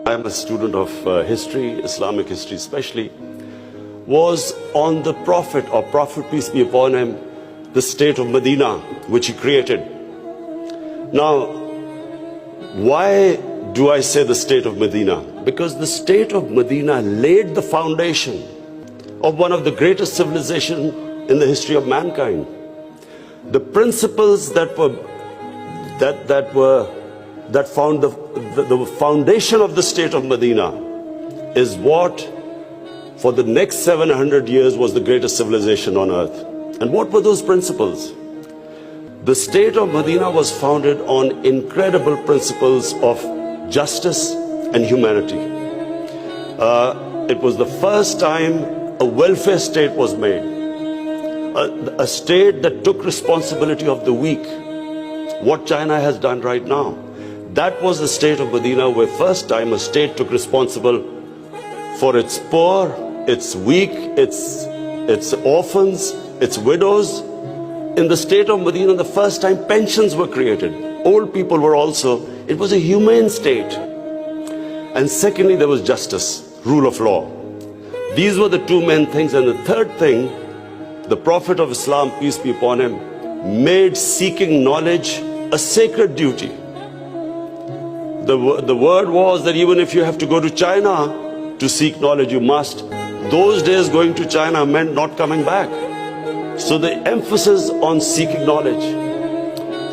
I am a student of history, Islamic history especially, was on the Prophet, or Prophet peace be upon him, the state of Medina, which he created. Now, why do I say the state of Medina? Because the state of Medina laid the foundation of one of the greatest civilizations in the history of mankind. The principles that found the foundation of the state of Medina is what for the next 700 years was the greatest civilization on earth. And what were those principles? The state of Medina was founded on incredible principles of justice and humanity. It was the first time a welfare state was made, a state that took responsibility of the weak, what China has done right now. That was the state of Medina, where first time a state took responsible for its poor, its weak, its orphans, its widows. In the state of Medina, the first time pensions were created. Old people were also, it was a humane state. And secondly, there was justice, rule of law. These were the two main things. And the third thing, the Prophet of Islam, peace be upon him, made seeking knowledge a sacred duty. The word was that even if you have to go to China to seek knowledge, you must. Those days going to China meant not coming back. So the emphasis on seeking knowledge.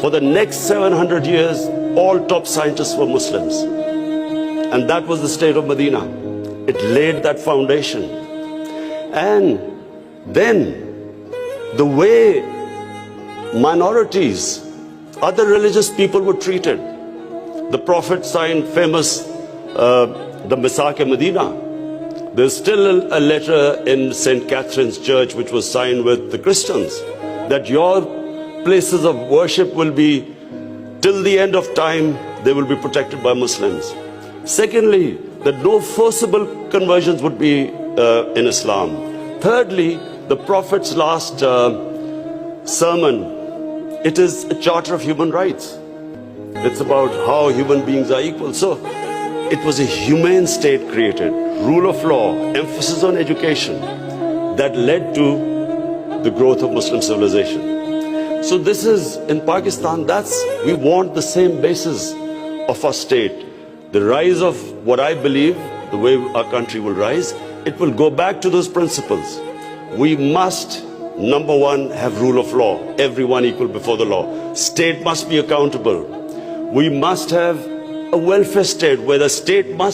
For the next 700 years, all top scientists were Muslims. And that was the state of Medina. It laid that foundation. And then the way minorities, other religious people were treated. The Prophet signed famous, the Misaq-e-Medina. There's still a letter in St. Catherine's Church which was signed with the Christians that your places of worship will be, till the end of time, they will be protected by Muslims. Secondly, that no forcible conversions would be in Islam. Thirdly, the Prophet's last sermon, it is a charter of human rights. It's about how human beings are equal. So it was a humane state created, rule of law, emphasis on education, that led to the growth of Muslim civilization. So this is, in Pakistan, we want the same basis of our state. The rise of what I believe, the way our country will rise, it will go back to those principles. We must, number one, have rule of law, everyone equal before the law. State must be accountable. We must have a welfare state where the state must